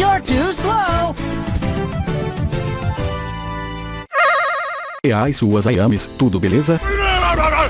You're too slow! E ai suas ayames, tudo beleza?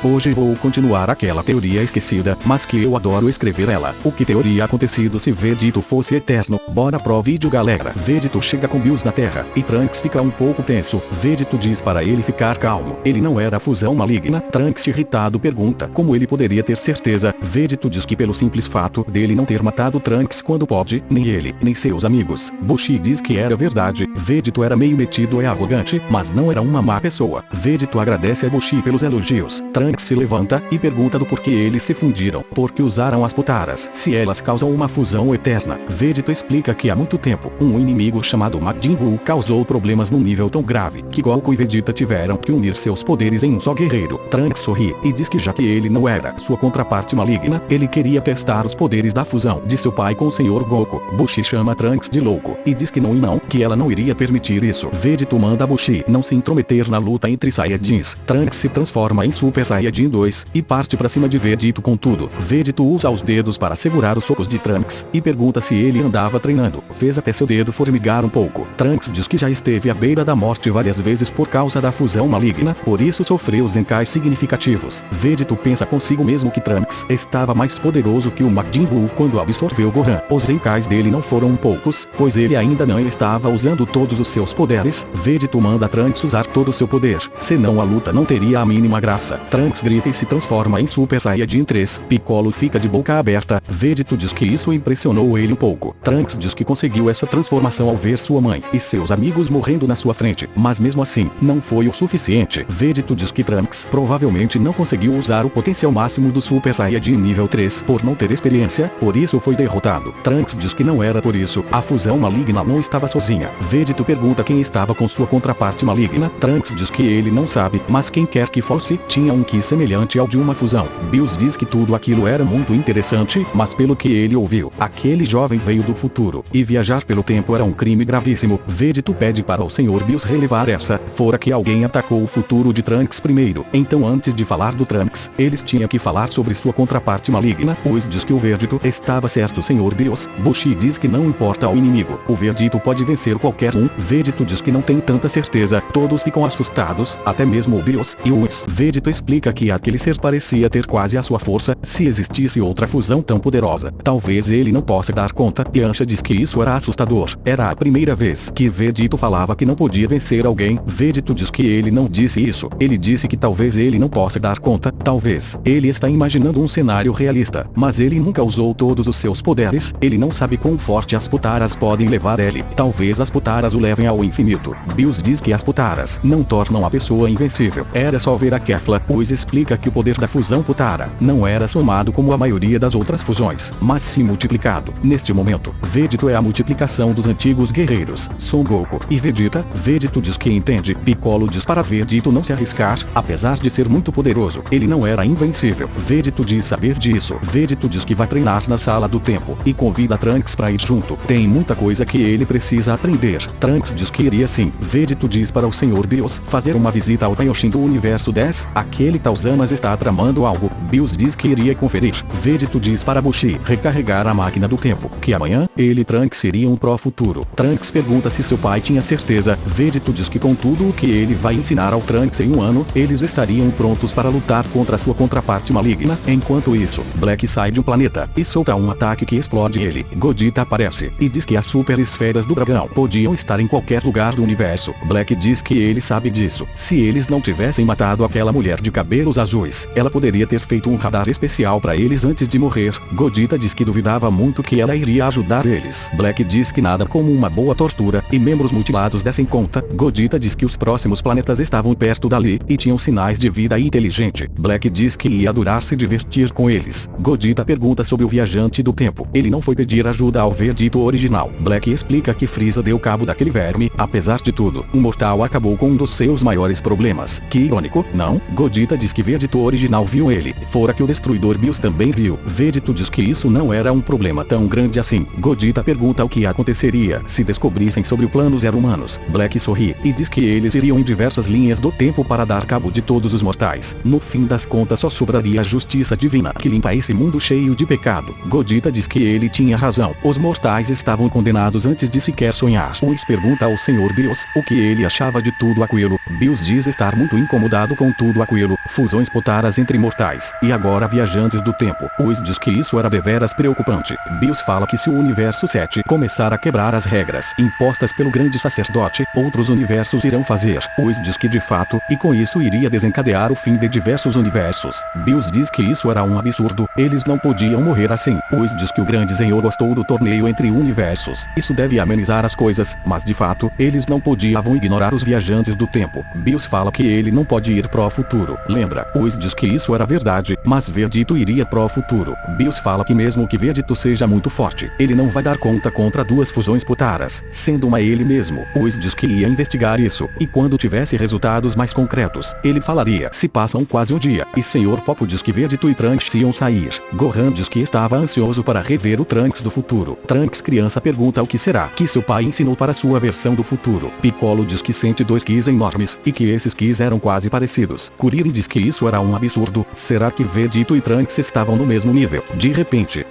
Hoje vou continuar aquela teoria esquecida, mas que eu adoro escrever ela. O que teoria acontecido se Vegito fosse eterno? Bora pro vídeo galera. Vegito chega com Bills na Terra, e Trunks fica um pouco tenso. Vegito diz para ele ficar calmo. Ele não era fusão maligna. Trunks irritado pergunta como ele poderia ter certeza. Vegito diz que pelo simples fato dele não ter matado Trunks quando pode, nem ele, nem seus amigos. Bushi diz que era verdade. Vegito era meio metido e arrogante, mas não era uma má pessoa. Vegito agradece a Bushi pelos elogios. Trunks se levanta e pergunta do porquê eles se fundiram, porque usaram as Potaras, se elas causam uma fusão eterna. Vegito explica que há muito tempo, um inimigo chamado Majin Buu causou problemas num nível tão grave, que Goku e Vegeta tiveram que unir seus poderes em um só guerreiro. Trunks sorri, e diz que já que ele não era sua contraparte maligna, ele queria testar os poderes da fusão de seu pai com o Sr. Goku. Bushi chama Trunks de louco, e diz que não, que ela não iria permitir isso. Vegito manda Bushi não se intrometer na luta entre Saiyajins. Trunks se transforma em Super Saiyajin 2, e parte pra cima de Vegito com tudo. Vegito usa os dedos para segurar os socos de Trunks, e pergunta se ele andava treinando. Fez até seu dedo formigar um pouco. Trunks diz que já esteve à beira da morte várias vezes por causa da fusão maligna, por isso sofreu zenkais significativos. Vegito pensa consigo mesmo que Trunks estava mais poderoso que o Majin Buu quando absorveu Gohan. Os zenkais dele não foram poucos, pois ele ainda não estava usando todos os seus poderes. Vegito manda Trunks usar todo o seu poder, senão a luta não teria a mínima graça. Trunks grita e se transforma em Super Saiyajin 3. Piccolo fica de boca aberta. Vegito diz que isso impressionou ele um pouco. Trunks diz que conseguiu essa transformação ao ver sua mãe e seus amigos morrendo na sua frente, mas mesmo assim, não foi o suficiente. Vegito diz que Trunks provavelmente não conseguiu usar o potencial máximo do Super Saiyajin nível 3 por não ter experiência, por isso foi derrotado. Trunks diz que não era por isso, a fusão maligna não estava sozinha. Vegito pergunta quem estava com sua contraparte maligna. Trunks diz que ele não sabe, mas quem quer que fosse, tinha um ki semelhante ao de uma fusão. Bills diz que tudo aquilo era muito interessante, mas pelo que ele ouviu, aquele jovem veio do futuro, e viajar pelo tempo era um crime gravíssimo. Vegito pede para o Sr. Bills relevar essa, fora que alguém atacou o futuro de Trunks primeiro. Então antes de falar do Trunks, eles tinham que falar sobre sua contraparte maligna, pois diz que o Vegito estava certo. Sr. Bills. Bushi diz que não importa o inimigo, o Vegito pode vencer qualquer um. Vegito diz que não tem tanta certeza, todos ficam assustados, até mesmo o Bills e o Whis. Vegito explica que aquele ser parecia ter quase a sua força, se existisse outra fusão tão poderosa, talvez ele não possa dar conta, e Ansha diz que isso era assustador. Era a primeira vez que Vegito falava que não podia vencer alguém. Vegito diz que ele não disse isso, ele disse que talvez ele não possa dar conta, talvez. Ele está imaginando um cenário realista, mas ele nunca usou todos os seus poderes, ele não sabe quão forte as Potaras podem levar ele, talvez as Potaras o levem ao infinito. Bills diz que as Potaras não tornam a pessoa invencível, era só ver a Kefla, pois explica que o poder da fusão Potara não era somado como a maioria das outras fusões, mas sim multiplicado. Neste momento, Vegito é a multiplicação dos antigos guerreiros, Son Goku e Vegeta. Vegito diz que entende. Piccolo diz para Vegito não se arriscar, apesar de ser muito poderoso, ele não era invencível. Vegito diz saber disso. Vegito diz que vai treinar na sala do tempo, e convida Trunks para ir junto. Tem muita coisa que ele precisa aprender. Trunks diz que iria sim. Vegito diz para o Sr. Bills fazer uma visita ao Kaioshin do universo 10, aquele Tauzamas está tramando algo. Bills diz que iria conferir. Vegito diz para Bushi recarregar a máquina do tempo, que amanhã, ele e Trunks iriam pro futuro. Trunks pergunta se seu pai tinha certeza. Vegito diz que com tudo o que ele vai ensinar ao Trunks em um ano, eles estariam prontos para lutar contra sua contraparte maligna. Enquanto isso, Black sai de um planeta, e solta um ataque que explode ele. Gogeta aparece, e diz que as super esferas do dragão podiam estar em qualquer lugar do universo. Black diz que ele sabe disso. Se eles não tivessem matado aquela mulher de cabelos azuis, ela poderia ter feito um radar especial para eles antes de morrer. Gogeta diz que duvidava muito que ela iria ajudar eles. Black diz que nada como uma boa tortura, e membros mutilados dessem conta. Gogeta diz que os próximos planetas estavam perto dali, e tinham sinais de vida inteligente. Black diz que ia adorar se divertir com eles. Gogeta pergunta sobre o viajante do tempo. Ele não foi pedir ajuda ao Vegito original. Black explica que Frieza deu cabo daquele verme. Apesar de tudo, um mortal acabou com um dos seus maiores problemas. Que irônico, não? Gogeta diz que Vegito original viu ele, fora que o destruidor Bills também viu. Vegito diz que isso não era um problema tão grande assim. Gogeta pergunta o que aconteceria se descobrissem sobre o plano Zero Humanos. Black sorri, e diz que eles iriam em diversas linhas do tempo para dar cabo de todos os mortais. No fim das contas só sobraria a justiça divina que limpa esse mundo cheio de pecado. Gogeta diz que ele tinha razão. Os mortais estavam condenados antes de sequer sonhar. Whis pergunta ao Sr. Bills o que ele achava de tudo aquilo. Bills diz estar muito incomodado com tudo aquilo, fusões potaras entre mortais, e agora viajantes do tempo. Whis diz que isso era deveras preocupante. Bills fala que se o universo 7 começar a quebrar as regras impostas pelo grande sacerdote, outros universos irão fazer. Whis diz que de fato, e com isso iria desencadear o fim de diversos universos. Bills diz que isso era um absurdo, eles não podiam morrer assim. Whis diz que o grande senhor gostou do torneio entre universos. Isso deve amenizar as coisas, mas de fato, eles não podiam ignorar os viajantes do tempo. Bills fala que ele não pode ir pro futuro. Lembra? Whis diz que isso era verdade, mas Vegito iria pro futuro. Bills fala que mesmo que Vegito seja muito forte, ele não vai dar conta contra duas fusões potaras, sendo uma ele mesmo. Whis diz que ia investigar isso, e quando tivesse resultados mais concretos, ele falaria. Se passam quase um dia, e Sr. Popo diz que Vegito e Trunks iam sair. Gohan diz que estava ansioso para rever o Trunks do futuro. Trunks criança pergunta o que será que seu pai ensinou para sua versão do futuro. Piccolo diz que sente dois Kis enormes, e que esses Kis eram quase parecidos. Kuririn diz que isso era um absurdo. Será que Vegito e Trunks estavam no mesmo nível? De repente,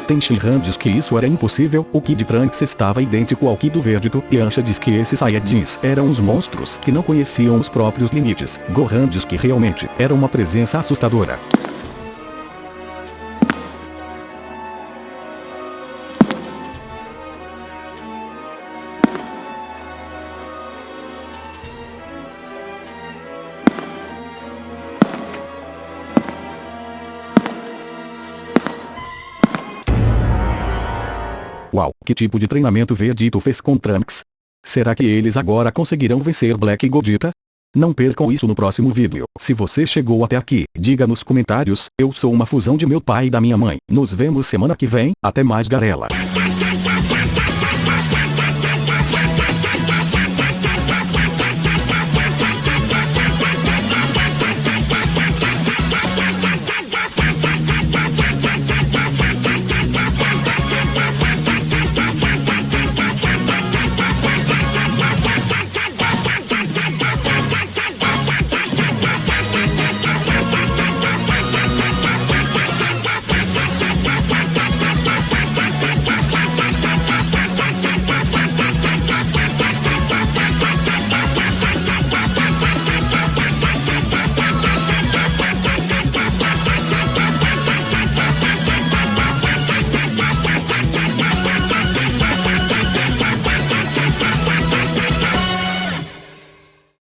Tenshinhan diz que isso era impossível, o Ki de Trunks estava idêntico ao Ki do Vegito, e Ansha diz que esses Saiyajins eram os monstros que não conheciam os próprios limites. Gohan diz que realmente era uma presença assustadora. Uau, que tipo de treinamento Vegito fez com Trunks? Será que eles agora conseguirão vencer Black e Gogeta? Não percam isso no próximo vídeo. Se você chegou até aqui, diga nos comentários, eu sou uma fusão de meu pai e da minha mãe. Nos vemos semana que vem, até mais galera.